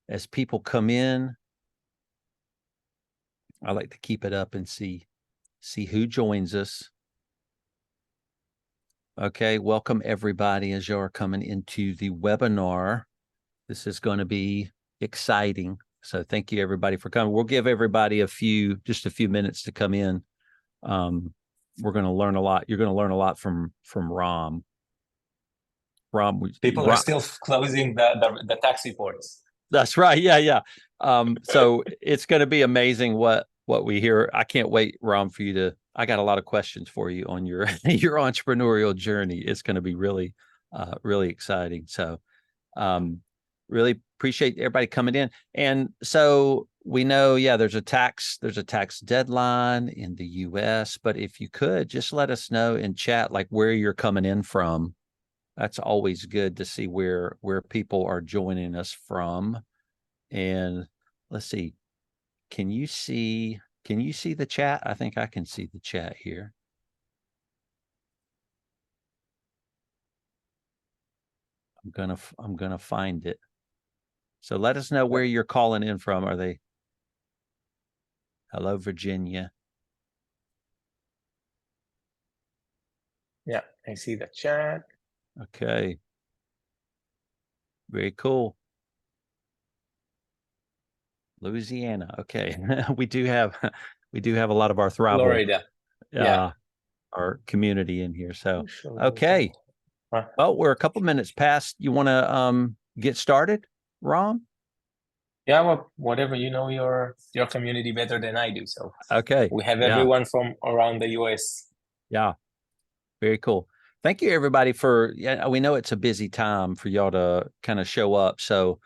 as people come in, I like to keep it up and see who joins us. Okay, welcome everybody as you are coming into the webinar. This is going to be exciting. So thank you everybody for coming. We'll give everybody just a few minutes to come in. We're going to learn a lot. You're going to learn a lot from Rom. People are still closing the tax reports. That's right. Yeah. So it's going to be amazing what we hear. I can't wait, Rom, for you to. I got a lot of questions for you on your your entrepreneurial journey. It's going to be really exciting. So, really appreciate everybody coming in. And so we know, there's a tax deadline in the U.S. But if you could just let us know in chat, like where you're coming in from. That's always good to see where people are joining us from. And let's see, can you see the chat? I think I can see the chat here. I'm gonna find it. So let us know where you're calling in from. Are they? Hello, Virginia. Yeah, I see the chat. Okay. Very cool. Louisiana. Okay. we do have a lot of our Thriveal, Florida. Our community in here. So, okay. Well, we're a couple minutes past. You want to get started, Rom? Yeah, well, whatever, your community better than I do. So okay, we have everyone from around the US. Yeah, very cool. Thank you, everybody, we know it's a busy time for y'all to kind of show up. So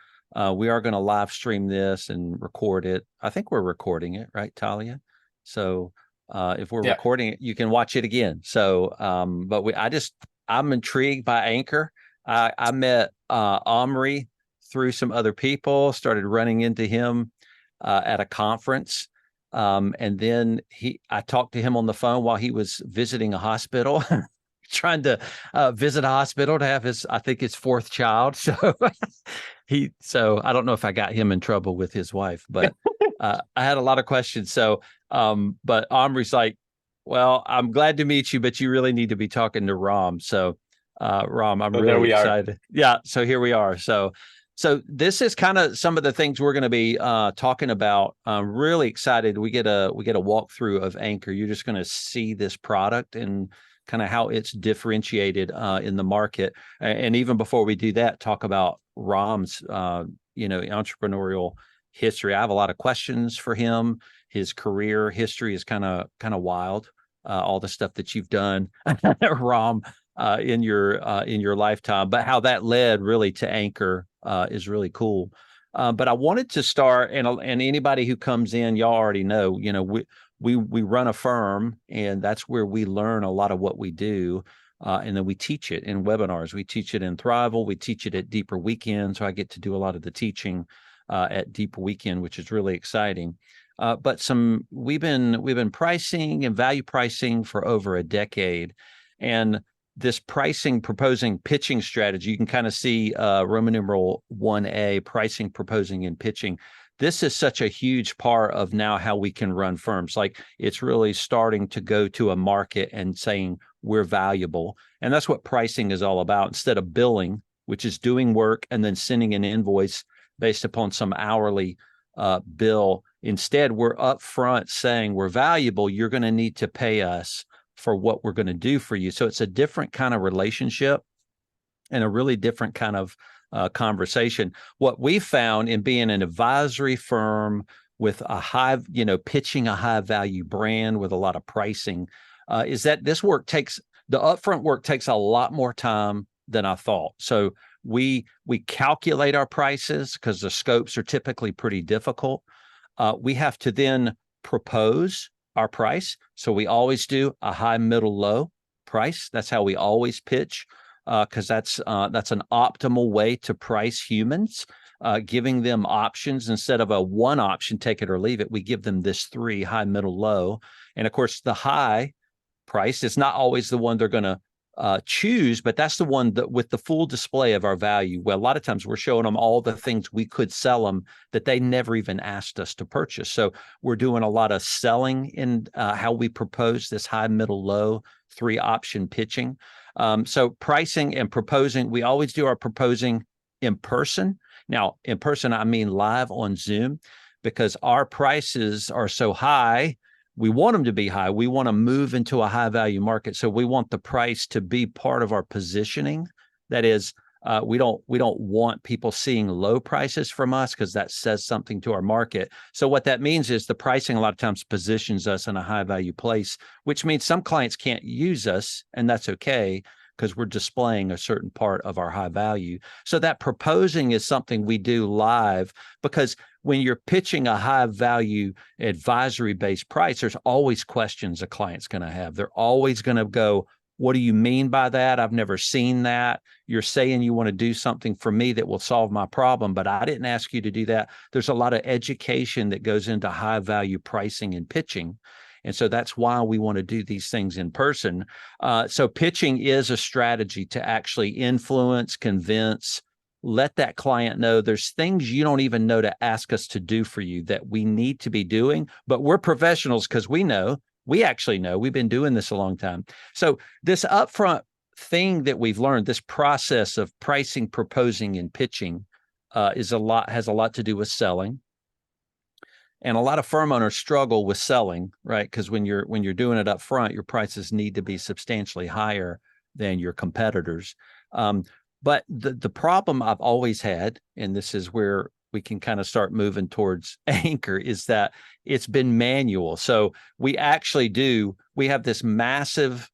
we are going to live stream this and record it. I think we're recording it, right, Talia? So if we're recording it, you can watch it again. So, but I'm intrigued by Anchor. I met Omri through some other people, started running into him at a conference. And then I talked to him on the phone while he was visiting a hospital, trying to visit a hospital to have I think his fourth child. So so I don't know if I got him in trouble with his wife, but I had a lot of questions. So, but Omri's like, well, I'm glad to meet you, but you really need to be talking to Rom. So, Rom, I'm really excited. Yeah. So here we are. So this is kind of some of the things we're going to be talking about. I'm really excited. We get a walkthrough of Anchor. You're just going to see this product and kind of how it's differentiated in the market. And even before we do that, talk about Rom's entrepreneurial history. I have a lot of questions for him. His career history is kind of wild. All the stuff that you've done, Rom, in your lifetime, but how that led really to Anchor is really cool. But I wanted to start, and anybody who comes in, y'all already know, we run a firm, and that's where we learn a lot of what we do. And then we teach it in webinars. We teach it in Thriveal. We teach it at Deeper Weekend. So I get to do a lot of the teaching at Deeper Weekend, which is really exciting. But we've been pricing and value pricing for over a decade, and this proposing, pitching strategy, you can kind of see Roman numeral 1A, pricing, proposing, and pitching. This is such a huge part of now how we can run firms. Like, it's really starting to go to a market and saying we're valuable. And that's what pricing is all about. Instead of billing, which is doing work and then sending an invoice based upon some hourly bill, instead we're upfront saying we're valuable. You're going to need to pay us for what we're going to do for you. So it's a different kind of relationship and a really different kind of conversation. What we found in being an advisory firm with pitching a high value brand with a lot of pricing is that the upfront work takes a lot more time than I thought. So we calculate our prices because the scopes are typically pretty difficult. We have to then propose our price. So we always do a high, middle, low price. That's how we always pitch, because that's an optimal way to price humans, giving them options instead of a one option, take it or leave it. We give them this 3, high, middle, low. And of course, the high price is not always the one they're going to choose, but that's the one that with the full display of our value. Well, a lot of times we're showing them all the things we could sell them that they never even asked us to purchase. So we're doing a lot of selling in how we propose this high, middle, low 3-option pitching. So pricing and proposing, we always do our proposing in person. Now, in person, I mean live on Zoom, because our prices are so high. We want them to be high. We want to move into a high value market. So we want the price to be part of our positioning. That is, we don't want people seeing low prices from us, because that says something to our market. So what that means is the pricing a lot of times positions us in a high value place, which means some clients can't use us, and that's okay, because we're displaying a certain part of our high value. So that proposing is something we do live, because when you're pitching a high value advisory based price, there's always questions a client's going to have. They're always going to go, what do you mean by that? I've never seen that. You're saying you want to do something for me that will solve my problem, but I didn't ask you to do that. There's a lot of education that goes into high value pricing and pitching. And so that's why we want to do these things in person. So pitching is a strategy to actually influence, convince, let that client know there's things you don't even know to ask us to do for you that we need to be doing, but we're professionals because we actually know, we've been doing this a long time. So this upfront thing that we've learned, this process of pricing, proposing, and pitching has a lot to do with selling. And a lot of firm owners struggle with selling, right? Because when you're doing it up front, your prices need to be substantially higher than your competitors. But the problem I've always had, and this is where we can kind of start moving towards Anchor, is that it's been manual. So we have this massive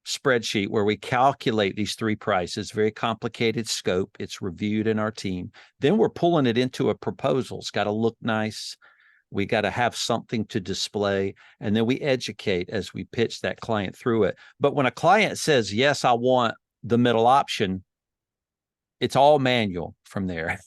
spreadsheet where we calculate these 3 prices, very complicated scope. It's reviewed in our team. Then we're pulling it into a proposal. It's got to look nice. We got to have something to display, and then we educate as we pitch that client through it. But when a client says, yes, I want the middle option, it's all manual from there.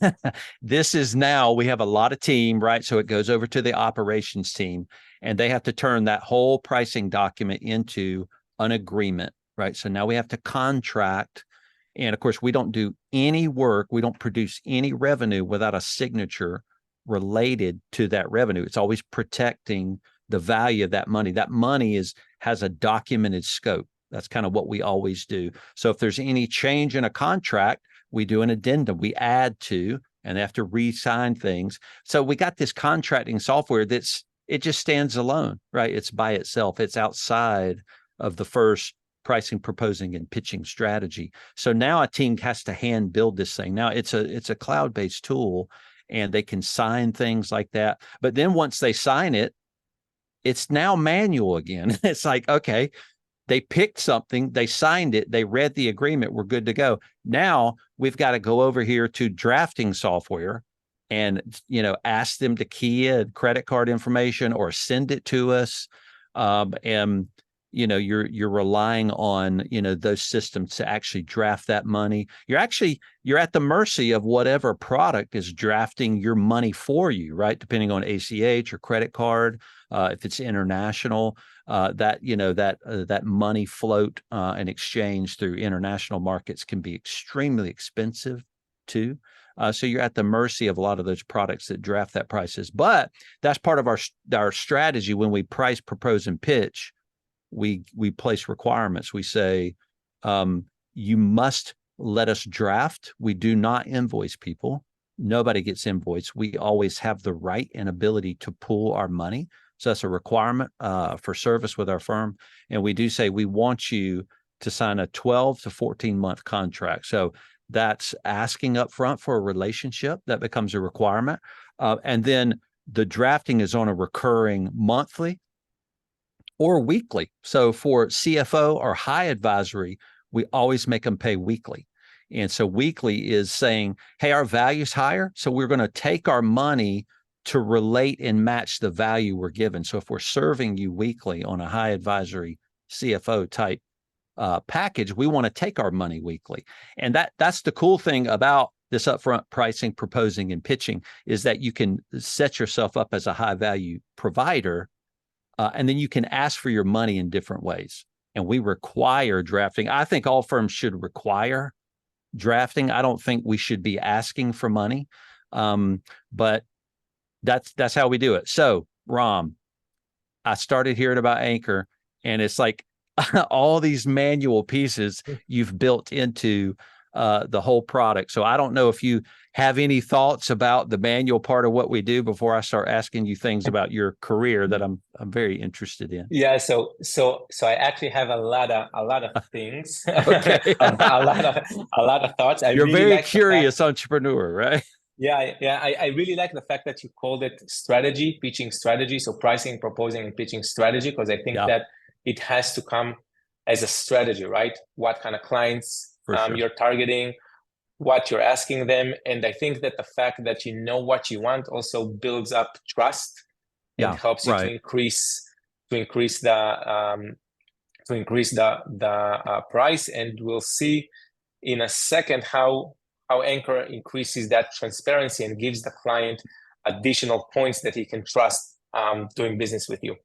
This is now, we have a lot of team, right? So it goes over to the operations team, and they have to turn that whole pricing document into an agreement, right? So now we have to contract. And of course, we don't do any work. We don't produce any revenue without a signature related to that revenue. It's always protecting the value of that money. That money has a documented scope. That's kind of what we always do. So if there's any change in a contract, we do an addendum. We add to, and they have to re-sign things. So we got this contracting software it just stands alone, right? It's by itself. It's outside of the first pricing, proposing, and pitching strategy. So now a team has to hand build this thing. Now it's a cloud-based tool, and they can sign things like that. But then once they sign it, it's now manual again. It's like, okay, they picked something, they signed it, they read the agreement, we're good to go. Now we've got to go over here to drafting software and, ask them to key in credit card information or send it to us. And you're relying on, those systems to actually draft that money. You're at the mercy of whatever product is drafting your money for you, right? Depending on ACH or credit card, if it's international, that money float and exchange through international markets can be extremely expensive too. So you're at the mercy of a lot of those products that draft that prices. But that's part of our strategy when we price, propose, and pitch. We place requirements. We say, you must let us draft. We do not invoice people. Nobody gets invoiced. We always have the right and ability to pool our money. So that's a requirement for service with our firm. And we do say we want you to sign a 12 to 14-month contract. So that's asking up front for a relationship. That becomes a requirement. And then the drafting is on a recurring monthly or weekly. So for CFO or high advisory, we always make them pay weekly. And so weekly is saying, hey, our value's higher, so we're going to take our money to relate and match the value we're given. So if we're serving you weekly on a high advisory CFO type package, we want to take our money weekly. And that's the cool thing about this upfront pricing, proposing, and pitching, is that you can set yourself up as a high value provider. And then you can ask for your money in different ways. and we require drafting. I think all firms should require drafting. I don't think we should be asking for money, but that's how we do it. So, Rom, I started hearing about Anchor, and it's like all these manual pieces you've built into the whole product. So I don't know if you have any thoughts about the manual part of what we do before I start asking you things about your career that I'm very interested in. Yeah, so I actually have a lot of things, Okay. a lot of thoughts. I You're really very like the fact, curious entrepreneur, right? yeah, I really like the fact that you called it strategy, pitching strategy. So pricing, proposing, and pitching strategy, because I think Yeah, that it has to come as a strategy, right? What kind of clients for sure. you're targeting, what you're asking them. And I think that the fact that you know what you want also builds up trust and Yeah, helps you right. to increase the price. And we'll see in a second how Anchor increases that transparency and gives the client additional points that he can trust doing business with you.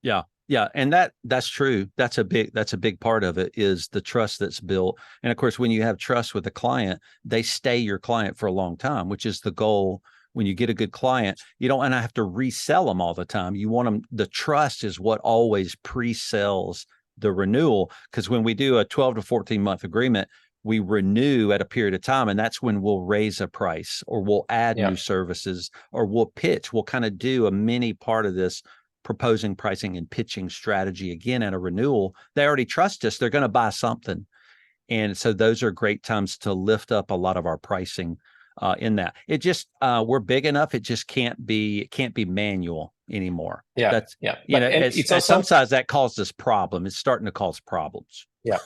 Yeah. Yeah. And that's true. That's a big part of it, is the trust that's built. And of course, when you have trust with a client, they stay your client for a long time, which is the goal. When you get a good client, you don't want to have to resell them all the time. You want them, the trust is what always pre-sells the renewal. Because when we do a 12 to 14 month agreement, we renew at a period of time, and that's when we'll raise a price, or we'll add new services, or we'll pitch. We'll kind of do a mini part of this proposing, pricing, and pitching strategy again at a renewal. They already trust us. They're going to buy something. And so those are great times to lift up a lot of our pricing in that. It just, we're big enough. It just can't be manual anymore. Yeah. That's, yeah. you know, It's at also some size that caused us problem. It's starting to cause problems. Yeah.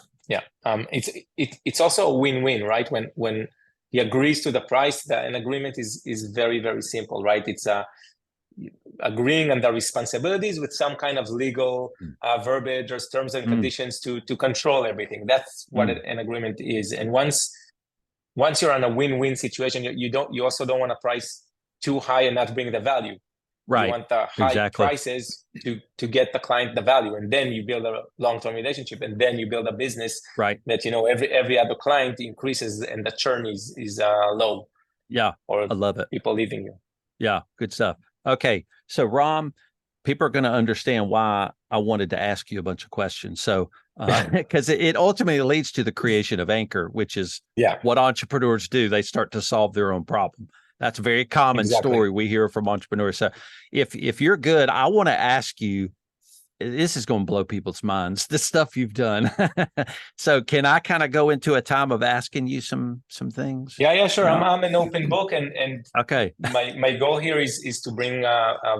It's also a win-win, right? When he agrees to the price, an agreement is very, very simple, right? It's agreeing on the responsibilities with some kind of legal verbiage or terms and conditions to control everything. That's what an agreement is. And once you're on a win-win situation, you also don't want to price too high and not bring the value. Right. You want the high prices to get the client the value, and then you build a long-term relationship, and then you build a business that every other client increases and the churn is low. Yeah, or I love it. People leaving you. Yeah, good stuff. Okay, so Rom, people are going to understand why I wanted to ask you a bunch of questions. So, because it ultimately leads to the creation of Anchor, which is what entrepreneurs do. They start to solve their own problem. That's a very common story we hear from entrepreneurs. So if you're good, I want to ask you, this is going to blow people's minds, the stuff you've done. So can I kind of go into a time of asking you some things? Yeah, sure. I'm an open book, and okay. My goal here is to bring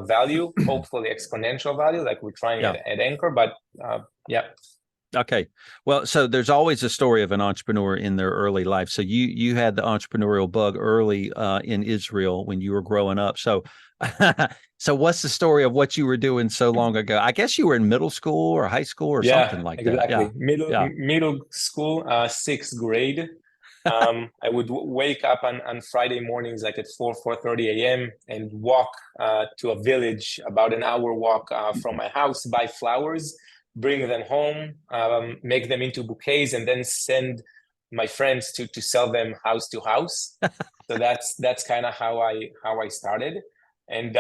value, hopefully exponential value, like we're trying at Anchor. But Okay. Well, so there's always a story of an entrepreneur in their early life. So you had the entrepreneurial bug early in Israel when you were growing up. So so what's the story of what you were doing so long ago? I guess you were in middle school or high school or something like that. Yeah, middle school, sixth grade. I would wake up on Friday mornings, like at 4:30 a.m. and walk to a village, about an hour walk from my house, buy flowers, bring them home, make them into bouquets, and then send my friends to sell them house to house. So that's kind of how I started. And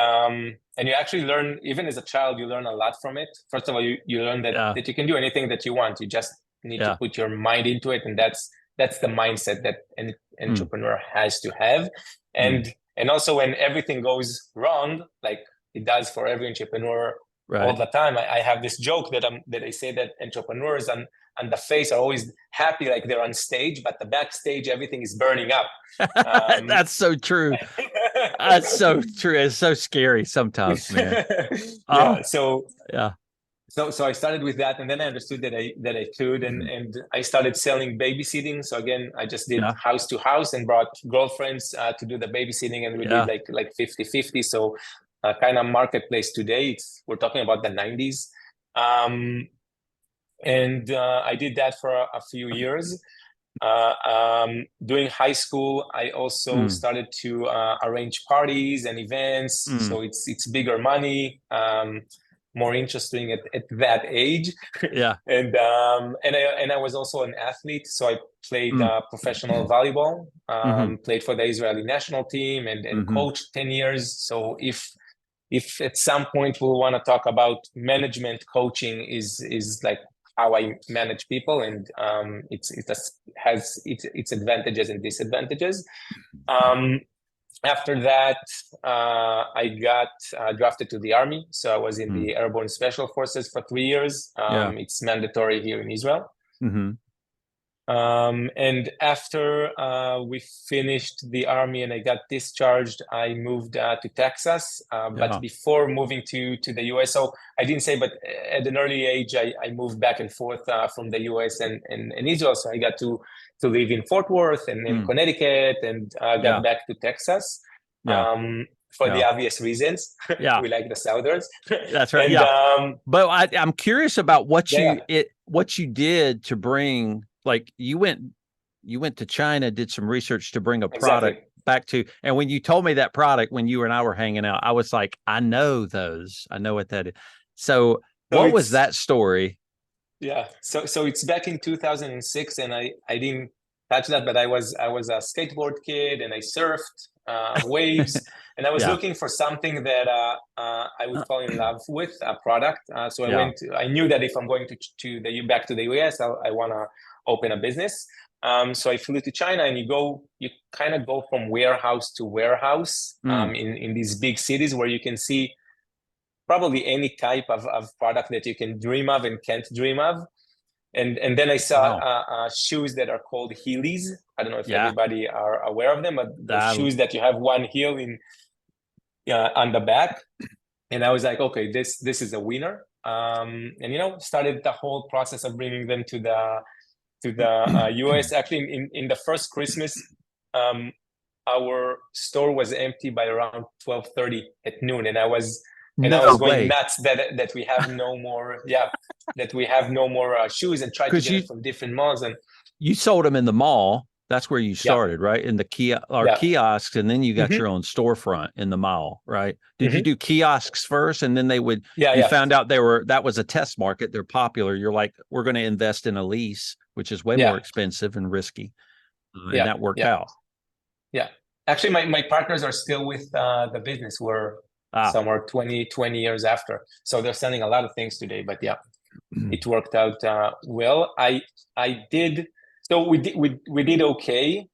you actually learn, even as a child, you learn a lot from it. First of all, you learn that you can do anything that you want. You just need to put your mind into it, and that's the mindset that an entrepreneur has to have. And also, when everything goes wrong, like it does for every entrepreneur all the time, I have this joke that I say that entrepreneurs on the face are always happy, like they're on stage, but the backstage everything is burning up. That's so true. That's so true. It's so scary sometimes, man. So I started with that, and then I understood that I could, and I started selling babysitting. So again, I just did house to house and brought girlfriends to do the babysitting, and we did like 50-50. So kind of marketplace today. We're talking about the 90s. And I did that for a few years. During high school, I also started to arrange parties and events. So it's bigger money. more interesting at that age. Yeah. And I was also an athlete, so I played Mm. professional volleyball, Mm-hmm. played for the Israeli national team, and Mm-hmm. coached 10 years. So if at some point we'll want to talk about management, coaching is like how I manage people, and has its advantages and disadvantages. After that, I got drafted to the army. So I was in Mm. the Airborne Special Forces for 3 years. Yeah. It's mandatory here in Israel. Mm-hmm. And after we finished the army and I got discharged, I moved to Texas. But Yeah. before moving to the US, so I didn't say, but at an early age, I moved back and forth from the US and Israel. So I got to live in Fort Worth and in Connecticut, and Yeah. got back to Texas. Yeah. For the Yeah. obvious reasons. Yeah. We like the Southerners. That's right. And Yeah. But I'm curious about what yeah, what you did to bring, like you went to China, did some research to bring a product exactly. back to, and when you told me that product, when you and I were hanging out, I was like, I know those. I know what that is. So So what was it's that story? Yeah, so it's back in 2006, and I didn't touch that, but I was a skateboard kid, and I surfed waves, and I was Yeah. looking for something that I would fall in love with, a product. So Yeah. I knew that if I'm going back to the US, I want to open a business. So I flew to China, and you kind of go from warehouse to warehouse Mm. in these big cities where you can see probably any type of product that you can dream of and can't dream of. And then I saw Wow. shoes that are called Heelys. I don't know if Yeah. everybody are aware of them, but those I, shoes that you have one heel on the back. And I was like, okay, this is a winner. And started the whole process of bringing them to the US. Actually, in the first Christmas, our store was empty by around 12:30 at noon, and I was no going way. nuts that we have no more, that we have no more shoes, and tried to Because get it from different malls. And you sold them in the mall. That's where you yeah, started, right? In the yeah, kiosks, and then you got hmm your own storefront in the mall, right? Did you hmm do kiosks first, and then yeah, you yeah, found out that was a test market. They're popular. You're like, we're going to invest in a lease, which is way more yeah, expensive and risky, and yeah, that worked yeah, out. yeah. Actually, my partners are still with the business. We're Ah, somewhere 20 years after, so they're selling a lot of things today. But yeah, it worked out well. I did. So we did okay,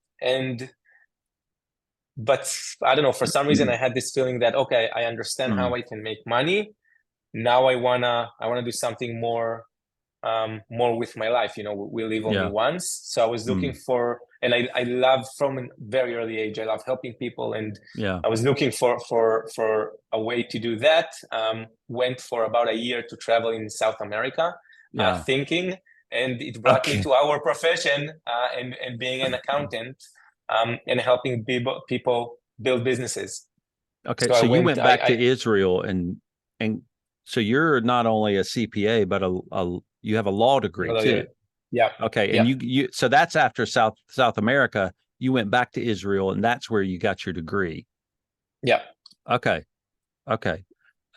but I don't know, for some reason I had this feeling that, okay, I understand how mm, I can make money. Now I wanna do something more with my life. We live only yeah, once, so I was looking mm, for, and I love, from a very early age, I love helping people, and yeah, I was looking for a way to do that. Went for about a year to travel in South America, yeah. thinking, and it brought me Okay, to our profession, and being an accountant, and helping people build businesses. okay. So I So you went, went back to Israel, and so you're not only a CPA, but you have a law degree too. yeah, Okay, and yeah, so that's after South America. You went back to Israel, and that's where you got your degree. yeah, Okay, okay.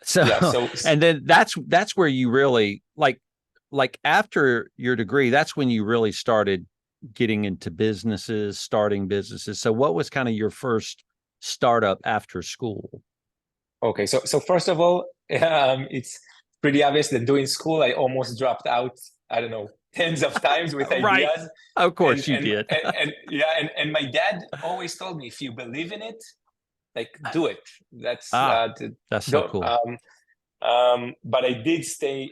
So, yeah. So and then that's where you really like after your degree, that's when you really started getting into businesses, starting businesses. So, what was kind of your first startup after school? okay, so first of all, it's pretty obvious that doing school, I almost dropped out. I don't know, tens of times with Right. ideas, Of and course you and did. and yeah, and my dad always told me, if you believe in it, like, do it. That's Ah, that's so don't. cool. But I did stay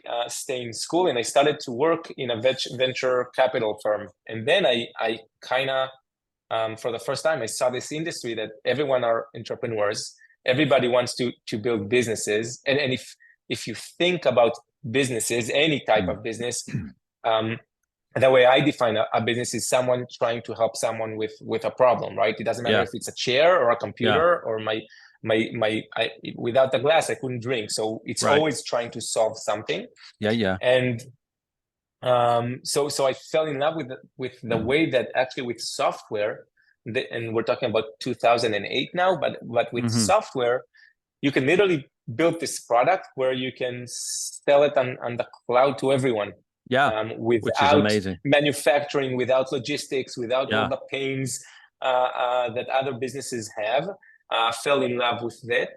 in school, and I started to work in a venture capital firm, and then I kind of, for the first time, I saw this industry that everyone are entrepreneurs. Everybody wants to build businesses, and if you think about businesses, any type Mm. of business, um, the way I define a business is someone trying to help someone with a problem, right? It doesn't matter Yeah, if it's a chair or a yeah, computer or without the glass I couldn't drink. So it's right. always trying to solve something, Yeah, yeah. and so I fell in love with the way that actually with software, and we're talking about 2008 now, but with Hmm. software, you can literally built this product where you can sell it on the cloud to everyone. Yeah. Which is Without amazing. manufacturing, without logistics, without all Yeah. the pains that other businesses have. Fell in love with that.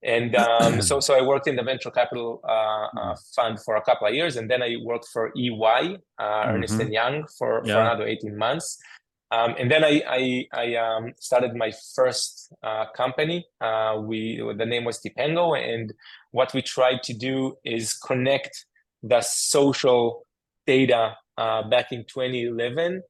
And so I worked in the venture capital fund for a couple of years, and then I worked for EY, Ernst and Young, for Yeah. another 18 months. And then I started my first company. The name was Tipengo, and what we tried to do is connect the social data back in 2011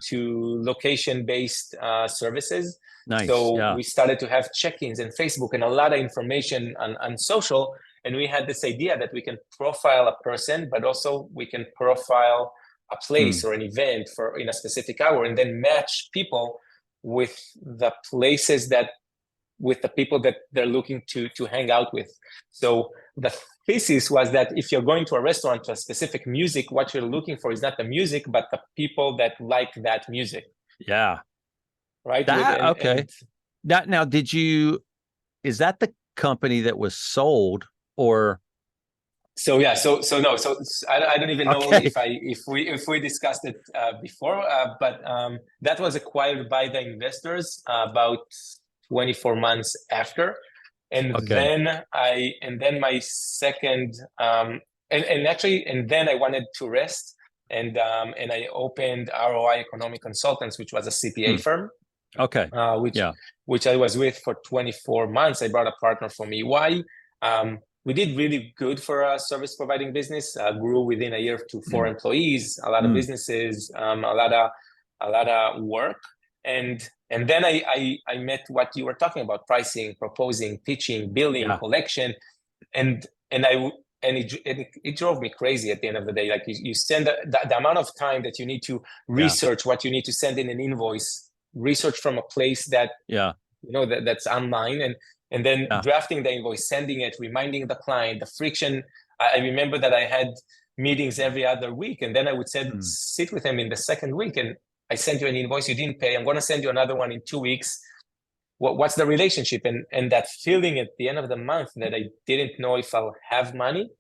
to location-based services. Nice. So Yeah. we started to have check-ins and Facebook and a lot of information on social. And we had this idea that we can profile a person, but also we can profile a place or an event in a specific hour, and then match people with the places with the people that they're looking to hang out with. So the thesis was that if you're going to a restaurant to a specific music, what you're looking for is not the music, but the people that like that music. Yeah. Right. Okay. Now, is that the company that was sold, or? So yeah, so no, so I don't even know if we discussed it before, but that was acquired by the investors about 24 months after, and then my second and then I wanted to rest, and I opened ROI Economic Consultants, which was a CPA firm. Okay. Which I was with for 24 months. I brought a partner from EY. We did really good for a service providing business. Grew within a year to 4 employees. A lot of businesses. A lot of work. And then I met what you were talking about: pricing, proposing, pitching, billing, collection, and it drove me crazy at the end of the day. Like you spend the amount of time that you need to research what you need to send in an invoice, research from a place that that's online, and then drafting the invoice, sending it, reminding the client, the friction. I remember that I had meetings every other week, and then I would sit with him in the second week, and I sent you an invoice, you didn't pay, I'm going to send you another one in 2 weeks. What's the relationship? And that feeling at the end of the month that I didn't know if I'll have money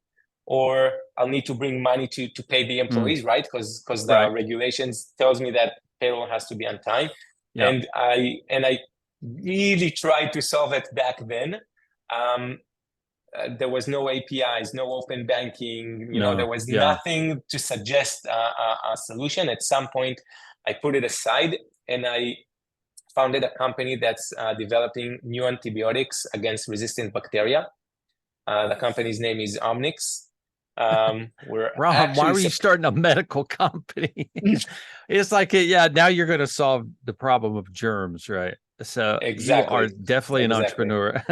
or I'll need to bring money to pay the employees, right? Because the regulations tells me that payroll has to be on time. And I really tried to solve it back then. There was no APIs, no open banking, there was nothing to suggest a solution. At some point, I put it aside and I founded a company that's developing new antibiotics against resistant bacteria. The company's name is Omnix. Rom, why were you starting a medical company? It's like, now you're going to solve the problem of germs, right? So you are definitely an entrepreneur.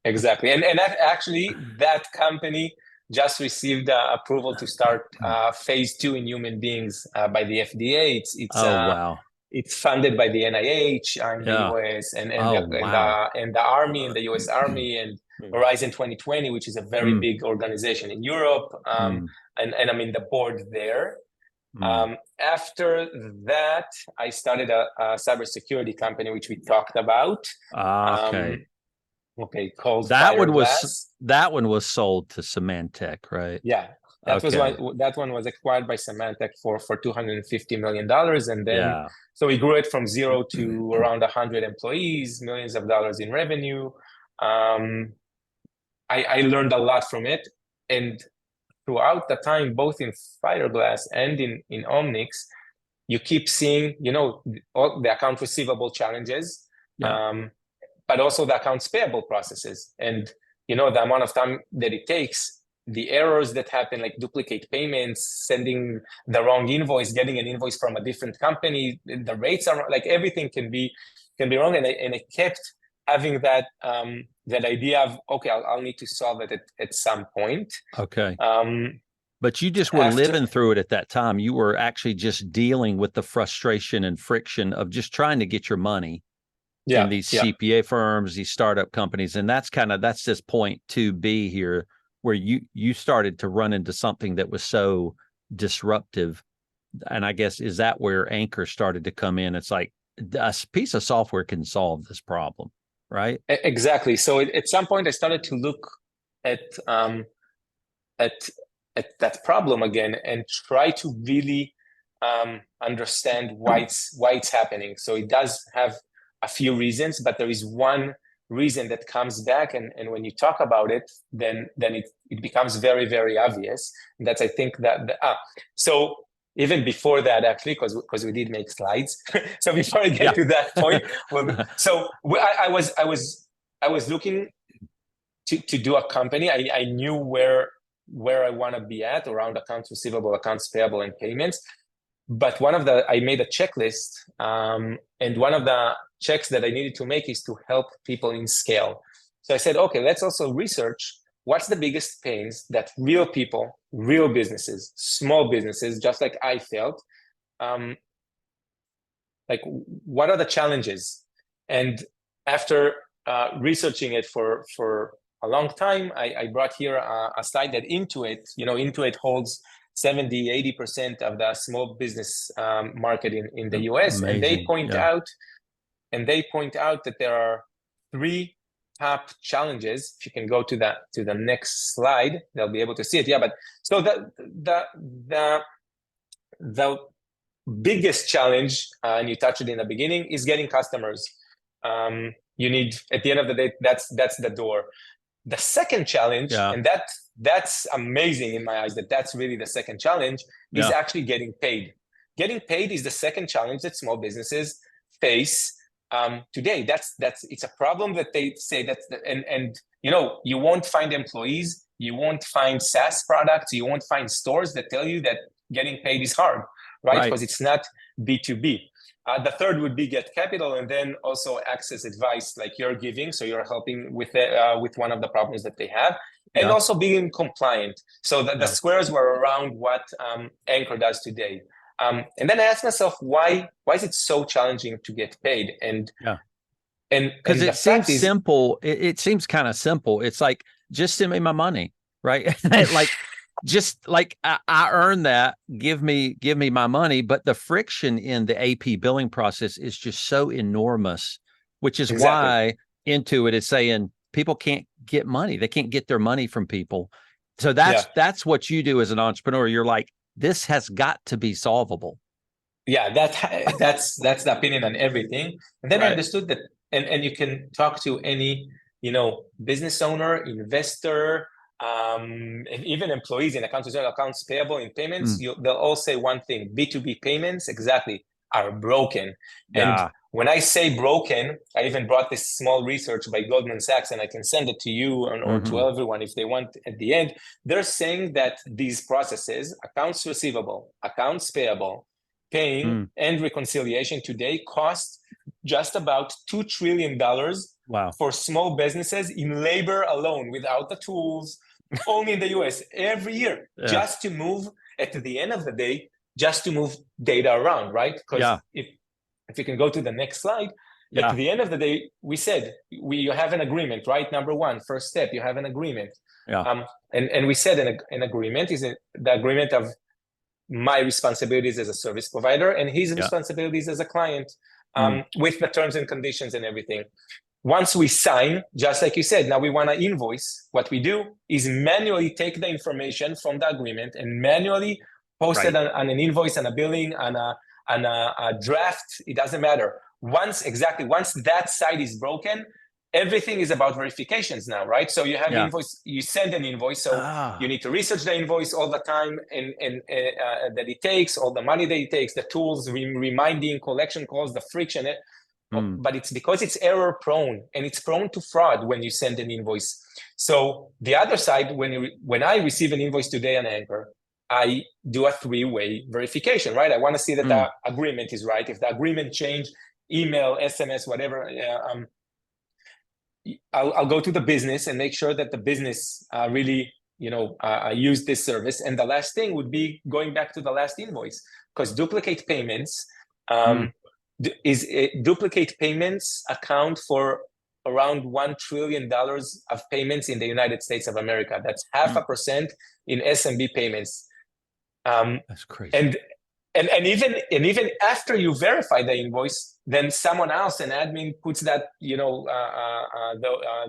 Exactly. And actually, that company just received approval to start phase 2 in human beings by the FDA. It's funded by the NIH in the US and the Army, and the US Army, and Horizon 2020, which is a very big organization in Europe. And I'm in the board there. After that, I started a cybersecurity company, which we talked about. Called that one was sold to Symantec, right? Yeah, that one was acquired by Symantec for $250 million, and then so we grew it from 0 to around 100 employees, millions of dollars in revenue. I learned a lot from it, and throughout the time, both in Fiberglass and in Omnix, you keep seeing all the account receivable challenges. But also the accounts payable processes, and the amount of time that it takes, the errors that happen, like duplicate payments, sending the wrong invoice, getting an invoice from a different company, the rates are like everything can be wrong, and I kept having that idea of I'll need to solve it at some point. But you just were living through it at that time. You were actually just dealing with the frustration and friction of just trying to get your money. In these CPA firms, these startup companies. And that's this point 2B here, where you started to run into something that was so disruptive. And I guess, is that where Anchor started to come in? It's like a piece of software can solve this problem. right? Exactly. So at some point, I started to look at at that problem again and try to really understand why it's happening. So it does have a few reasons, but there is one reason that comes back, and when you talk about it, then it becomes very, very obvious. And that's, I think, so even before that, actually, because we did make slides. So before I get to that point, I was looking to do a company. I knew where I want to be at around accounts receivable, accounts payable, and payments. But I made a checklist, and one of the checks that I needed to make is to help people in scale. So I said, okay, let's also research what's the biggest pains that real people, real businesses, small businesses, just like I felt, like what are the challenges? And after researching it for a long time, I brought here a slide that Intuit holds 70-80% of the small business market in the US. Amazing. And they point out that there are 3 top challenges. If you can go to the next slide, they'll be able to see it. Yeah, but so the biggest challenge, and you touched it in the beginning, is getting customers. You need, at the end of the day, that's the door. The second challenge, and that's amazing in my eyes, that's really the second challenge, is actually getting paid. Getting paid is the second challenge that small businesses face today. It's a problem that they say and you won't find employees, you won't find SaaS products, you won't find stores that tell you that getting paid is hard, right? Because it's not B2B. The third would be get capital, and then also access advice like you're giving. So you're helping with one of the problems that they have, and also being compliant. So the squares were around what Anchor does today. And then I asked myself, why is it so challenging to get paid? And because it seems simple. It seems kind of simple. It's like, just send me my money, right? Like, just like I earned that, give me my money. But the friction in the AP billing process is just so enormous, which is why Intuit is saying people can't get money. They can't get their money from people. So that's what you do as an entrepreneur. You're like, this has got to be solvable. Yeah, that's the opinion on everything. And then I understood that, and you can talk to any business owner, investor, and even employees in accounts receivable, accounts payable, in payments. They'll all say one thing: B2B payments are broken. And when I say broken, I even brought this small research by Goldman Sachs, and I can send it to you or to everyone if they want at the end. They're saying that these processes, accounts receivable, accounts payable, paying, and reconciliation today cost just about $2 trillion for small businesses in labor alone, without the tools, only in the US every year, just to move, at the end of the day, just to move data around, right? Because if you can go to the next slide, at the end of the day, we said you have an agreement, right? Number one, first step, you have an agreement. And we said an agreement is the agreement of my responsibilities as a service provider and his responsibilities as a client, with the terms and conditions and everything. Once we sign, just like you said, now we want to invoice. What we do is manually take the information from the agreement and manually post it on an invoice, on a billing, on a draft. It doesn't matter. Once that side is broken, everything is about verifications now, right? So you have invoice, you send an invoice, so you need to research the invoice all the time, and that it takes, all the money that it takes, the tools, reminding, collection calls, the friction. But it's because it's error prone and it's prone to fraud when you send an invoice. So the other side, when I receive an invoice today on Anchor, I do a 3-way verification, right? I want to see that the agreement is right. If the agreement changed, email, SMS, whatever, I'll go to the business and make sure that the business really, use this service. And the last thing would be going back to the last invoice, because duplicate payments duplicate payments account for around $1 trillion of payments in the United States of America. That's 0.5% in SMB payments. That's crazy. And even after you verify the invoice, then someone else, an admin, puts that,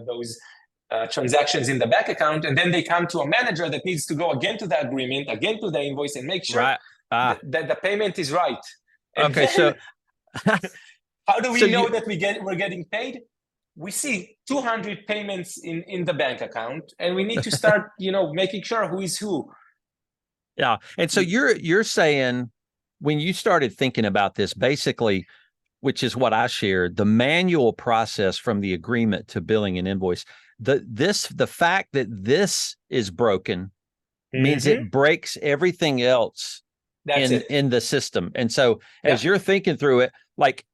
those transactions in the bank account, and then they come to a manager that needs to go again to the agreement, again to the invoice, and make sure Right. that the payment is right. And Okay. then, So, how do we so know that we're getting paid? We see 200 payments in the bank account, and we need to start, making sure who is who. yeah. And so you're saying when you started thinking about this, basically, which is what I shared, the manual process from the agreement to billing an invoice, the fact that this is broken means it breaks everything else in the system. And so as you're thinking through it, like,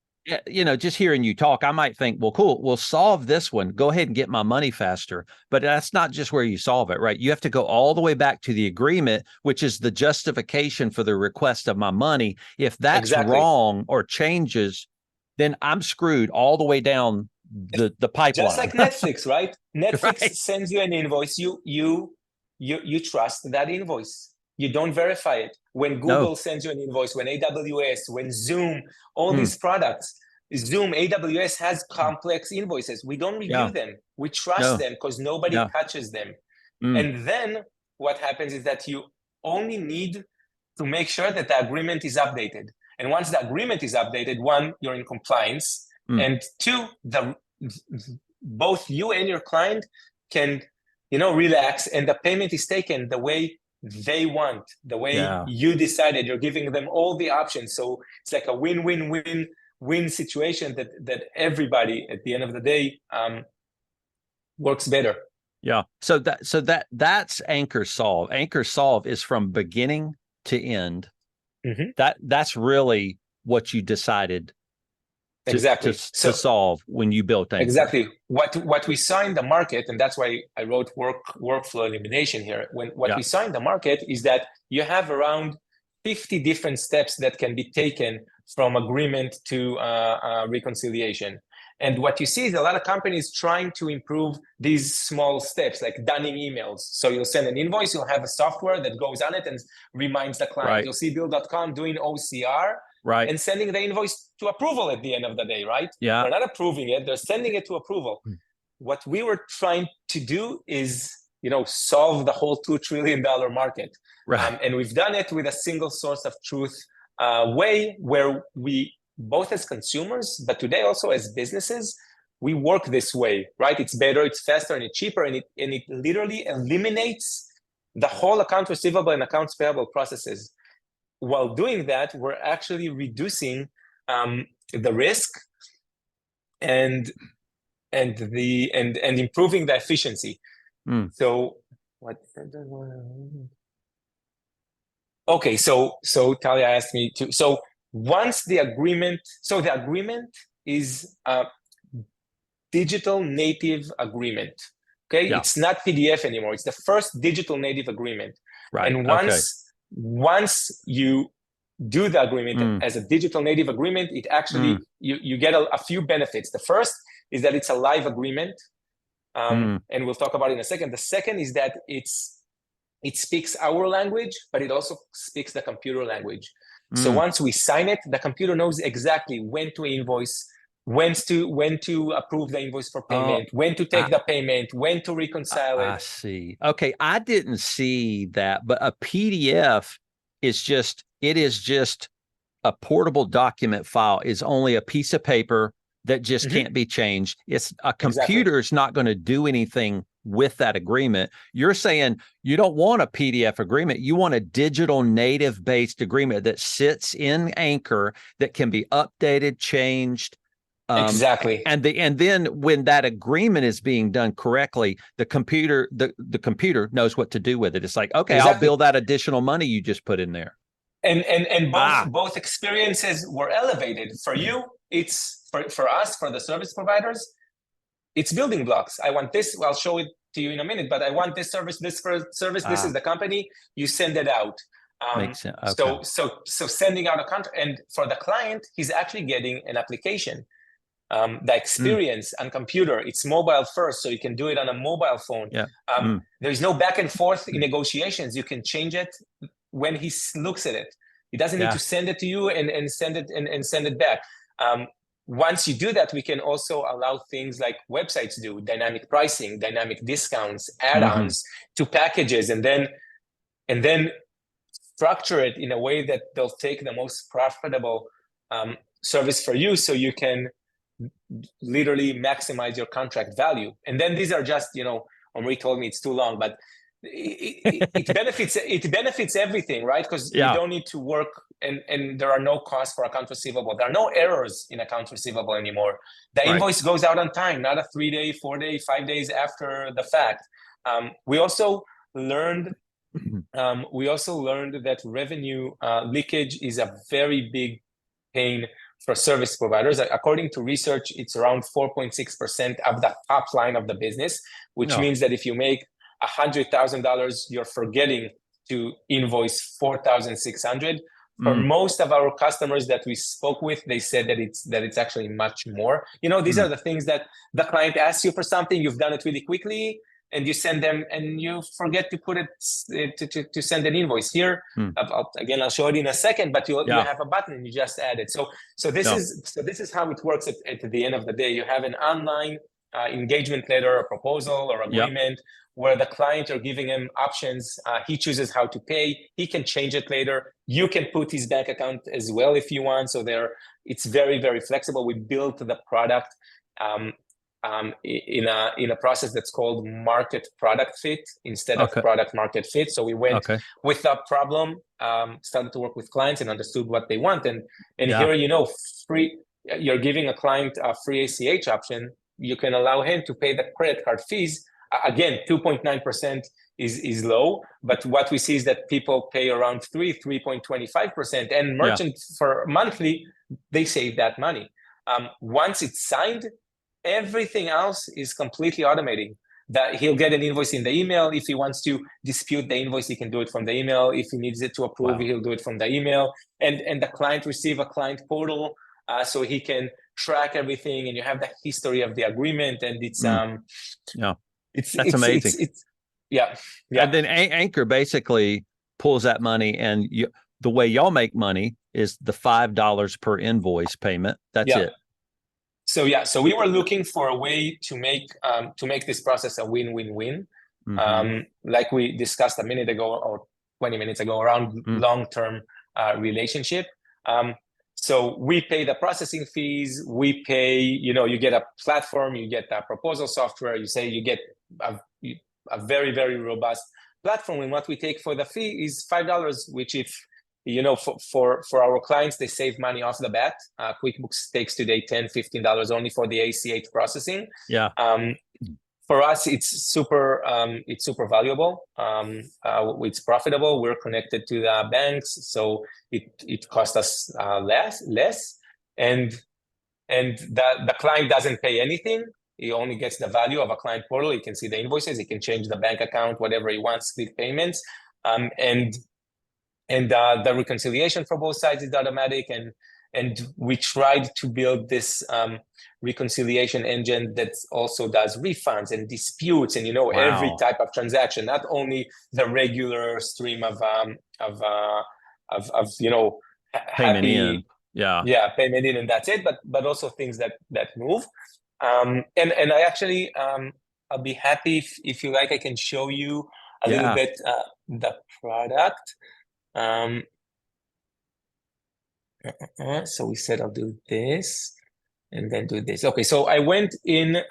just hearing you talk, I might think, well, cool, we'll solve this one. Go ahead and get my money faster. But that's not just where you solve it, right? You have to go all the way back to the agreement, which is the justification for the request of my money. If that's wrong or changes, then I'm screwed all the way down the pipeline. Just like Netflix, right? Netflix Right. sends you an invoice. You trust that invoice. You don't verify it. When Google sends you an invoice, when AWS, when Zoom, all these products, Zoom, AWS has complex invoices. We don't review them. We trust them because nobody touches them. And then what happens is that you only need to make sure that the agreement is updated. And once the agreement is updated, one, you're in compliance. And two, both you and your client can, relax, and the payment is taken the way they want, the way you decided. You're giving them all the options. So it's like a win-win-win-win situation that everybody at the end of the day works better. Yeah. So that's Anchor Solve. Anchor Solve is from beginning to end. That's really what you decided to solve when you built Anchor. Exactly. What we saw in the market, and that's why I wrote workflow elimination here. What we saw in the market is that you have around 50 different steps that can be taken from agreement to reconciliation. And what you see is a lot of companies trying to improve these small steps, like dunning emails. So you'll send an invoice, you'll have a software that goes on it and reminds the client. Right. You'll see Bill.com doing OCR and sending the invoice to approval at the end of the day, right? Yeah. They're not approving it, they're sending it to approval. What we were trying to do is, solve the whole $2 trillion market. Right. And we've done it with a single source of truth way where we, both as consumers, but today also as businesses, we work this way, right? It's better, it's faster, and it's cheaper, and it literally eliminates the whole accounts receivable and accounts payable processes. While doing that, we're actually reducing the risk and improving the efficiency. So what? Okay, so Talia asked me to. So once the agreement is a digital native agreement. Okay, it's not PDF anymore. It's the first digital native agreement. Right. And once you do the agreement as a digital native agreement, it actually you get a few benefits. The first is that it's a live agreement, and we'll talk about it in a second. The second is that it speaks our language, but it also speaks the computer language. So once we sign it, the computer knows exactly when to invoice, when to approve the invoice for payment, when to take the payment, when to reconcile it. I see. Okay, I didn't see that, but a PDF is just a portable document file. Is only a piece of paper that just can't be changed. It's a computer's not going to do anything with that agreement. You're saying you don't want a PDF agreement. You want a digital native based agreement that sits in Anchor that can be updated, changed. Exactly. And then when that agreement is being done correctly, the computer knows what to do with it. It's like, okay, I'll bill that additional money you just put in there. And both experiences were elevated. For you, it's for us, for the service providers, it's building blocks. I want this. I'll show it to you in a minute, but I want this service, this service. This is the company. You send it out. Makes sense. Okay. So sending out a contract, and for the client, he's actually getting an application. The experience on computer, it's mobile first, so you can do it on a mobile phone. Yeah. There's no back and forth in negotiations. You can change it when he looks at it. He doesn't need to send it to you and send it back. once you do that, we can also allow things like websites do, dynamic pricing, dynamic discounts, add-ons to packages, and then structure it in a way that they'll take the most profitable service for you, so you can literally maximize your contract value. And then these are just, Omri told me it's too long, but it benefits everything, right? Because you don't need to work, and there are no costs for accounts receivable. There are no errors in accounts receivable anymore. The invoice goes out on time, not a 3-day, 4-day, 5 days after the fact. We also learned that revenue leakage is a very big pain for service providers. According to research, it's around 4.6% of the top line of the business, which means that if you make $100,000, you're forgetting to invoice $4,600. For most of our customers that we spoke with, they said that it's actually much more. These are the things that the client asks you for something, you've done it really quickly, and you send them, and you forget to put it to send an invoice here. I'll show it in a second, but you have a button and you just add it. So this is how it works at the end of the day. You have an online engagement letter, a proposal, or agreement where the client, are giving him options. He chooses how to pay. He can change it later. You can put his bank account as well if you want. So it's very, very flexible. We built the product in a process that's called market product fit instead of product market fit. So we went with that problem, started to work with clients and understood what they want. And here, free. You're giving a client a free ACH option. You can allow him to pay the credit card fees. Again, 2.9% is low, but what we see is that people pay around 3.25%, and merchants for monthly, they save that money. Once it's signed, everything else is completely automating. That he'll get an invoice in the email. If he wants to dispute the invoice, he can do it from the email. If he needs it to approve, he'll do it from the email. And the client receive a client portal, so he can track everything, and you have the history of the agreement, and it's that's amazing. And then Anchor basically pulls that money, and the way y'all make money is the $5 per invoice payment. That's it. So we were looking for a way to make this process a win-win-win, like we discussed a minute ago or 20 minutes ago around long-term relationship. So we pay the processing fees. We pay, you get a platform, you get a proposal software. You get a very, very robust platform. And what we take for the fee is $5, which for our clients, they save money off the bat. QuickBooks takes today $10, $15 only for the ACH processing. For us, it's super valuable. It's profitable. We're connected to the banks, so it costs us less, and the client doesn't pay anything. He only gets the value of a client portal. He can see the invoices. He can change the bank account, whatever he wants, split payments, and the reconciliation for both sides is automatic. And we tried to build this reconciliation engine that also does refunds and disputes and every type of transaction, not only the regular stream of payment in, payment in, and that's it, but also things that move. And I actually I'll be happy if you like, I can show you a little bit the product. So we said I'll do this and then do this. Okay, so I went in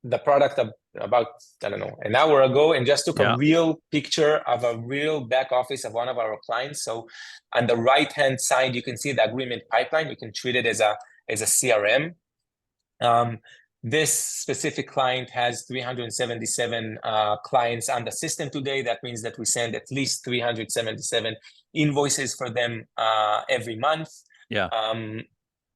the product about, an hour ago, and just took a real picture of a real back office of one of our clients. So on the right-hand side, you can see the agreement pipeline. You can treat it as a CRM. This specific client has 377 clients on the system today. That means that we send at least 377 invoices for them every month.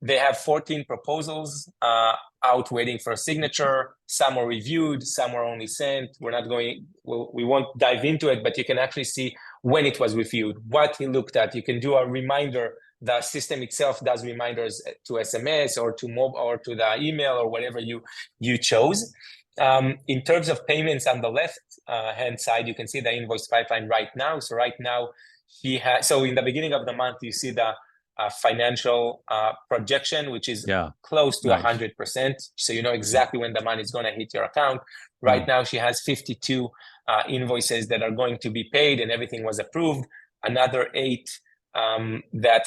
They have 14 proposals out waiting for a signature. Some are reviewed, some are only sent. We won't dive into it, but you can actually see when it was reviewed, what he looked at. You can do a reminder. The system itself does reminders to SMS or to mobile or to the email or whatever you chose. In terms of payments on the left hand side, you can see the invoice pipeline right now. So right now, so in the beginning of the month, you see the financial projection, which is close to nice. 100%. So you know exactly when the money is going to hit your account. Right now, she has 52 invoices that are going to be paid, and everything was approved. Another 8 that,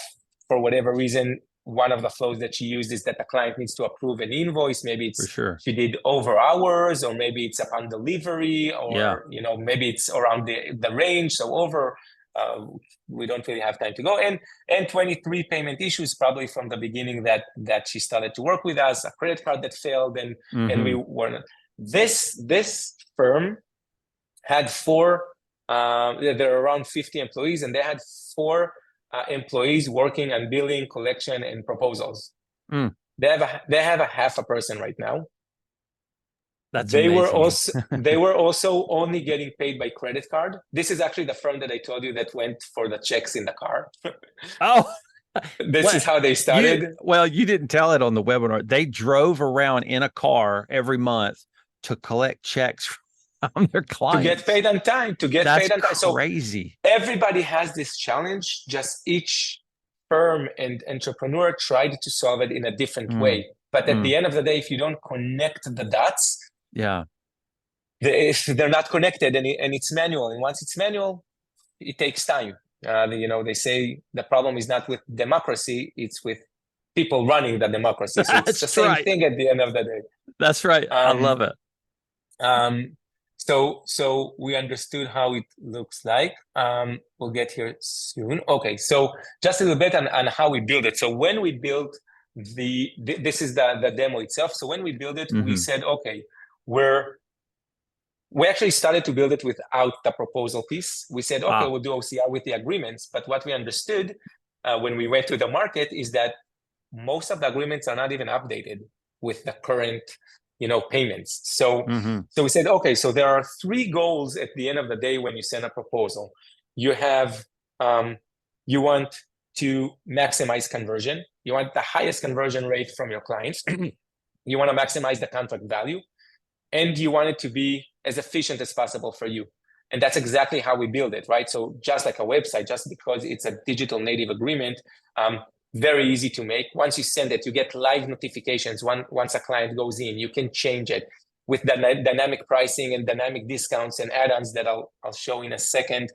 for whatever reason, one of the flows that she used is that the client needs to approve an invoice. Maybe it's she did over hours, or maybe it's upon delivery, or you know, maybe it's around the range. So over, we don't really have time to go. And 23 payment issues probably from the beginning that she started to work with us. A credit card that failed, and we weren't. This firm had 4. There are around 50 employees, and they had 4 employees working on billing, collection, and proposals. They have a half a person right now. That's they amazing. They were also only getting paid by credit card. This is actually the firm that I told you that went for the checks in the car. Oh, this is how they started. You didn't tell it on the webinar. They drove around in a car every month to collect checks from their clients. To get paid on time. That's crazy. So everybody has this challenge. Just each firm and entrepreneur tried to solve it in a different way. But at the end of the day, if you don't connect the dots, they're not connected, and it's manual. And once it's manual, it takes time. You know, they say the problem is not with democracy; it's with people running the democracy. So it's the same thing at the end of the day. That's right. I love it. So we understood how it looks like. We'll get here soon. Okay, so just a little bit on how we build it. So when we built this is the demo itself. So when we build it, we said, okay, we actually started to build it without the proposal piece. We said, okay, we'll do OCR with the agreements. But what we understood when we went to the market is that most of the agreements are not even updated with the current, you know, payments. So we said, okay, so there are 3 goals at the end of the day when you send a proposal. You have, you want to maximize conversion. You want the highest conversion rate from your clients. You want to maximize the contract value, and you want it to be as efficient as possible for you. And that's exactly how we build it, right? So just like a website, just because it's a digital native agreement, very easy to make. Once you send it, you get live notifications. Once a client goes in, you can change it with the dynamic pricing and dynamic discounts and add-ons that I'll show in a second.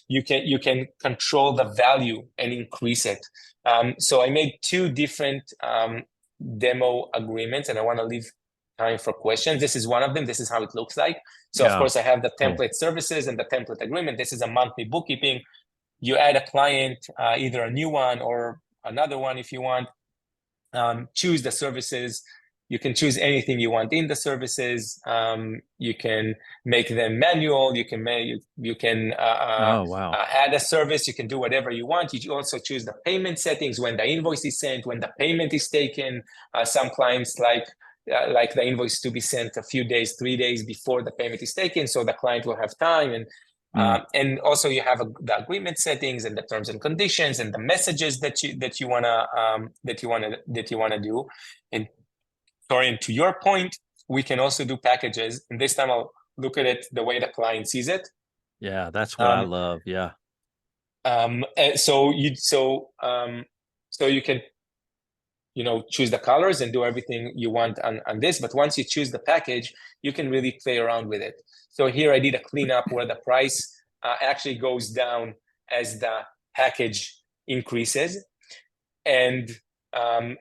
You can control the value and increase it. So I made 2 different demo agreements, and I want to leave time for questions. This is one of them. This is how it looks like. So of course I have the template services and the template agreement. This is a monthly bookkeeping. You add a client, either a new one or another one if you want. Choose the services. You can choose anything you want in the services. You can make them manual. You can add a service. You can do whatever you want. You also choose the payment settings, when the invoice is sent, when the payment is taken. Some clients like the invoice to be sent a few days, 3 days before the payment is taken, so the client will have time. And also you have the agreement settings and the terms and conditions and the messages that you wanna do. And to your point, we can also do packages. And this time I'll look at it the way the client sees it. Yeah, that's what I love. Yeah. So you can, you know, choose the colors and do everything you want on this. But once you choose the package, you can really play around with it. So here I did a cleanup where the price actually goes down as the package increases. And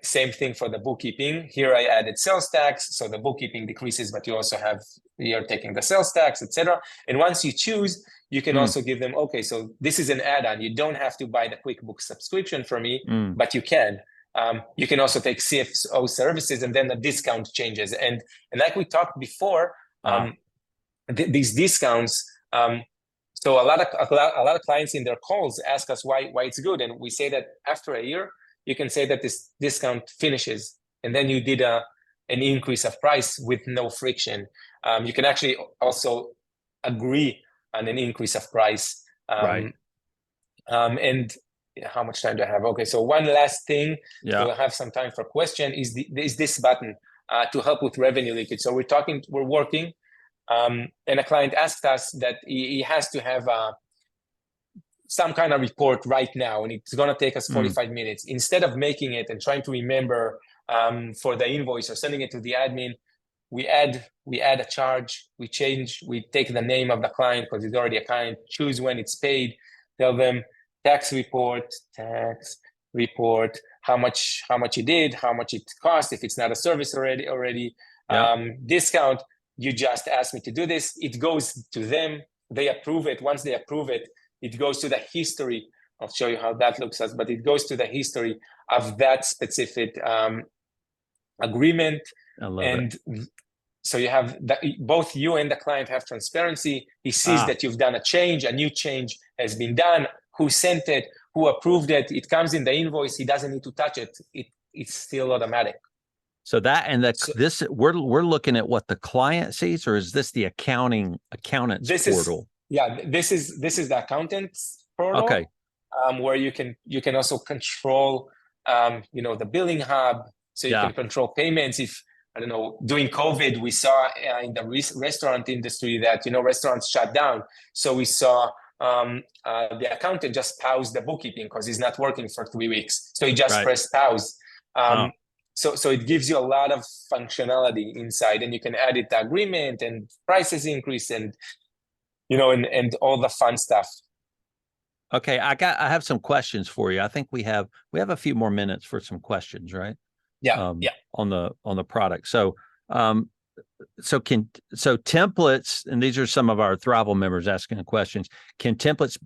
same thing for the bookkeeping. Here I added sales tax, so the bookkeeping decreases, but you're taking the sales tax, etc. And once you choose, you can also give them, okay, so this is an add-on. You don't have to buy the QuickBooks subscription for me, but you can. You can also take CFO services, and then the discount changes. And like we talked before, these discounts. So a lot of clients in their calls ask us why it's good, and we say that after a year, you can say that this discount finishes, and then you did an increase of price with no friction. You can actually also agree on an increase of price. Right. And how much time do I have? Okay, so one last thing, we'll have some time for question, is this button to help with revenue leakage. So we're working, and a client asked us that he has to have some kind of report right now, and it's going to take us Mm. 45 minutes. Instead of making it and trying to remember for the invoice or sending it to the admin, we add a charge, we take the name of the client because it's already a client, choose when it's paid, tell them tax report, how much it did, how much it cost, if it's not a service already, discount. You just asked me to do this. It goes to them. They approve it. Once they approve it, it goes to the history. I'll show you how that looks like, but it goes to the history of that specific agreement. I love it. So you have both you and the client have transparency. He sees that you've done a new change has been done, who sent it, who approved it. It comes in the invoice. He doesn't need to touch it. It's still automatic. So that and this we're looking at what the client sees, or is this the accountant's portal? This is the accountant's portal. Okay. Where you can also control the billing hub, so you can control payments. If I don't know, during COVID, we saw in the restaurant industry that restaurants shut down. So we saw the accountant just pause the bookkeeping because he's not working for 3 weeks. So he just pressed pause. So it gives you a lot of functionality inside, and you can edit the agreement and prices increase and and all the fun stuff. Okay, I have some questions for you. I think we have a few more minutes for some questions, right? On the product. So templates, and these are some of our Thriveal members asking the questions. Can templates?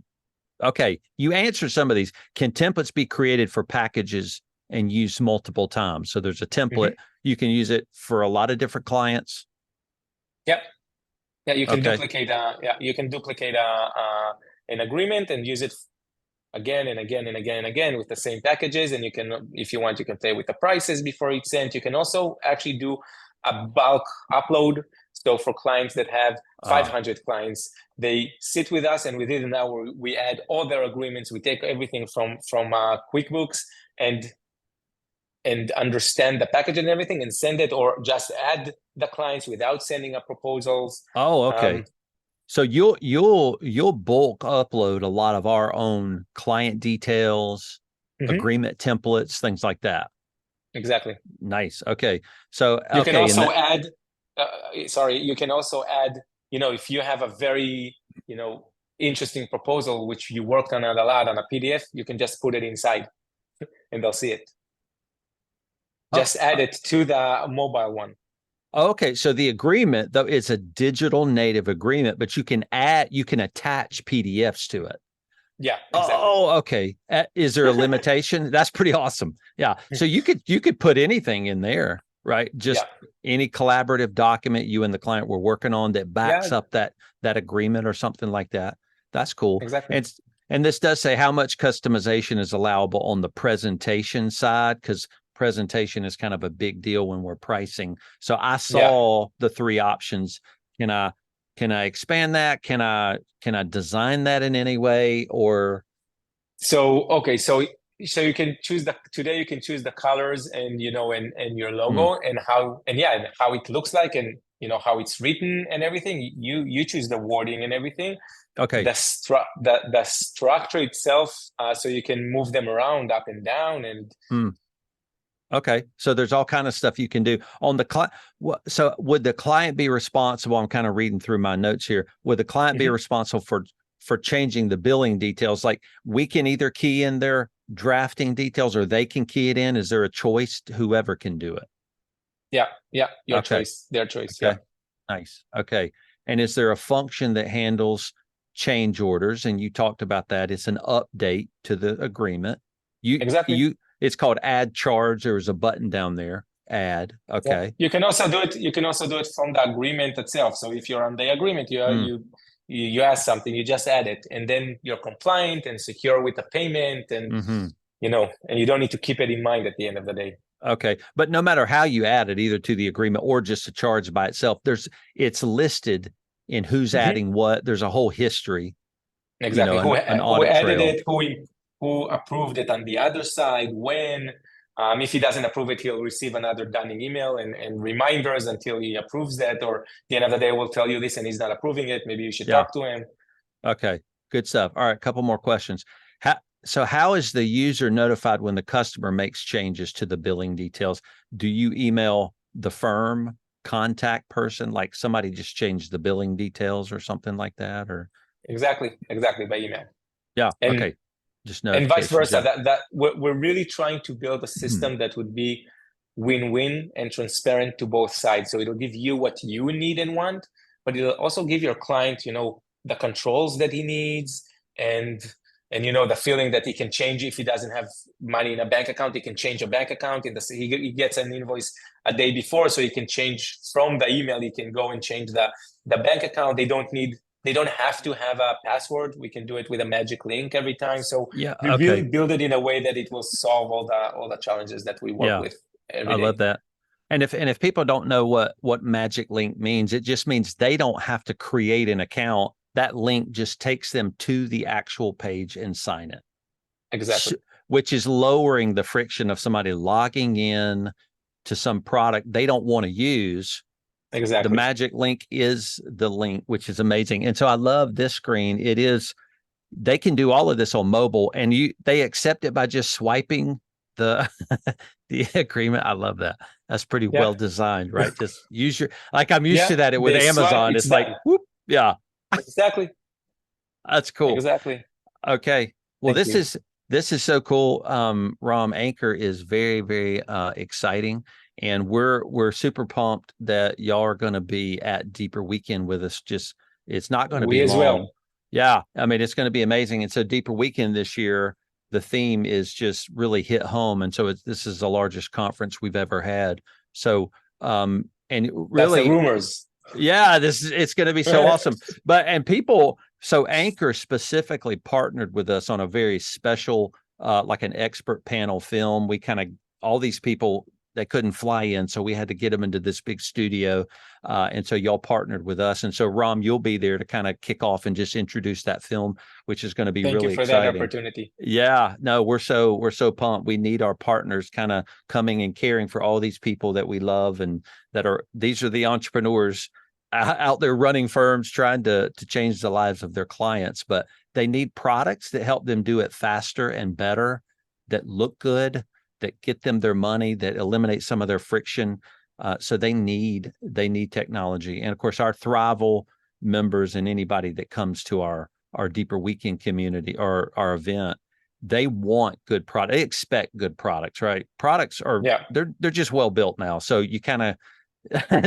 Okay, you answer some of these. Can templates be created for packages and used multiple times? So there's a template. You can use it for a lot of different clients. Yeah, you can duplicate. You can duplicate an agreement and use it again and again and again and again with the same packages. And you can, if you want, you can play with the prices before it's sent. You can also actually do a bulk upload. So for clients that have 500 clients, they sit with us, and within an hour, we add all their agreements. We take everything from QuickBooks and understand the package and everything, and send it, or just add the clients without sending up proposals. Oh, okay. So you'll bulk upload a lot of our own client details, agreement templates, things like that. Exactly. Nice. Okay. So you can also add. You can also add. If you have a very interesting proposal which you worked on a lot on a PDF, you can just put it inside, and they'll see it. Just add it to the mobile one. Okay, so the agreement, though, it's a digital native agreement, but you can attach PDFs to it. Yeah, exactly. Oh, okay. Is there a limitation? That's pretty awesome. Yeah. So you could put anything in there, right? Just any collaborative document you and the client were working on that backs up that agreement or something like that. That's cool. Exactly. And this does say how much customization is allowable on the presentation side, because presentation is kind of a big deal when we're pricing. So I saw the 3 options. Can I expand that? Can I design that in any way? Or so you can choose you can choose the colors and and your logo and how it looks like, and how it's written and everything. You choose the wording and everything. Okay. The structure itself, so you can move them around up and down and. Okay, so there's all kind of stuff you can do on the client. So would the client be responsible? I'm kind of reading through my notes here. Would the client be responsible for changing the billing details? Like, we can either key in their drafting details, or they can key it in. Is there a choice? Whoever can do it. Yeah. Your choice, their choice. Okay. Yeah. Nice. Okay. And is there a function that handles change orders? And you talked about that. It's an update to the agreement. It's called add charge. There was a button down there. Add. Okay. Yeah. You can also do it from the agreement itself. So if you're on the agreement, you ask something, you just add it, and then you're compliant and secure with the payment, and and you don't need to keep it in mind at the end of the day. Okay. But no matter how you add it, either to the agreement or just a charge by itself, it's listed in who's adding what. There's a whole history. Exactly. Who added it, who approved it on the other side, when. If he doesn't approve it, he'll receive another dunning email and reminders until he approves that, or at the end of the day, we'll tell you this and he's not approving it. Maybe you should talk to him. Okay. Good stuff. All right, a couple more questions. How is the user notified when the customer makes changes to the billing details? Do you email the firm contact person, like somebody just changed the billing details or something like that? Or Exactly by email. yeah, And okay. Just and vice notifications. versa. Yeah. That we're really trying to build a system that would be win-win and transparent to both sides. So it'll give you what you need and want, but it'll also give your client, the controls that he needs, and the feeling that he can change. If he doesn't have money in a bank account, he can change a bank account. He gets an invoice a day before, so he can change from the email. He can go and change the bank account. They don't have to have a password. We can do it with a magic link every time. So Yeah. we Okay. really build it in a way that it will solve all the challenges that we work with every I day. love that. And if people don't know what magic link means, it just means they don't have to create an account. That link just takes them to the actual page and sign it. Exactly. Which is lowering the friction of somebody logging in to some product they don't want to use. Exactly. The magic link is the link, which is amazing. And so I love this screen. They can do all of this on mobile, and they accept it by just swiping the the agreement. I love that. That's pretty well designed, right? Just use I'm used to that with Amazon. It's like, whoop, yeah. Exactly. That's cool. Exactly. Okay. Well, Thank you. this is so cool. Rom, Anchor is very, very exciting. And we're super pumped that y'all are going to be at Deeper Weekend with us. It's not going to be long. Well. Yeah. I mean, it's going to be amazing. And so Deeper Weekend this year, the theme is just really hit home. And so this is the largest conference we've ever had. So, and really, that's the rumors. Yeah, it's going to be so awesome. So Anchor specifically partnered with us on a very special, like an expert panel film. All these people, they couldn't fly in, so we had to get them into this big studio. And so y'all partnered with us. And so Rom, you'll be there to kind of kick off and just introduce that film, which is going to be really exciting. Thank you for that opportunity. Yeah, no, we're so pumped. We need our partners kind of coming and caring for all these people that we love, and these are the entrepreneurs out there running firms, trying to change the lives of their clients. But they need products that help them do it faster and better, that look good, that get them their money, that eliminate some of their friction. So they need technology. And of course, our Thriveal members and anybody that comes to our Deeper Weekend community or our event, they want good product. They expect good products, right? Products are, they're just well built now. So you kind of,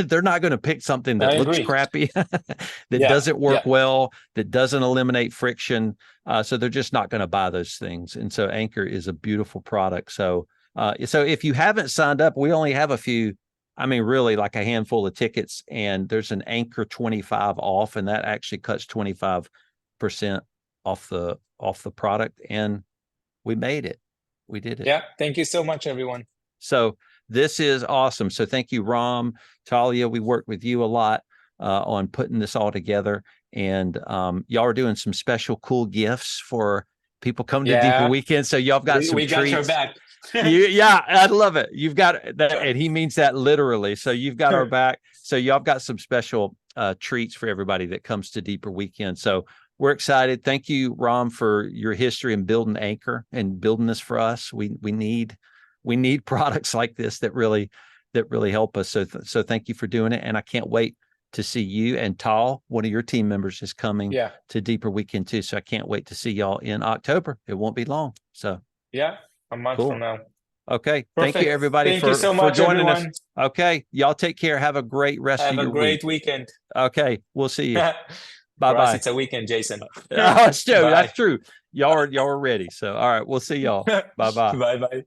they're not going to pick something that looks crappy, that doesn't work well, that doesn't eliminate friction. So they're just not going to buy those things. And so Anchor is a beautiful product. So if you haven't signed up, we only have really like a handful of tickets, and there's an Anchor 25 off, and that actually cuts 25% off the product. And we made it. We did it. Yeah. Thank you so much, everyone. So this is awesome. So thank you, Rom, Talia. We worked with you a lot on putting this all together, and y'all are doing some special cool gifts for people coming to Deeper Weekend. So y'all got some treats. We got your back. Yeah, I love it. You've got that, and he means that literally. So you've got our back. So y'all got some special treats for everybody that comes to Deeper Weekend. So we're excited. Thank you, Rom, for your history in building Anchor and building this for us. We need products like this that really help us. So thank you for doing it. And I can't wait to see you and Tal, one of your team members, is coming to Deeper Weekend too. So I can't wait to see y'all in October. It won't be long. So a month from now. Okay. Perfect. Thank you, everybody, for joining us. Okay. Y'all take care. Have a great rest of your week. Have a great weekend. Okay. We'll see you. Bye-bye. It's a weekend, Jason. That's true. Y'all are ready. So, all right. We'll see y'all. Bye-bye. Bye-bye.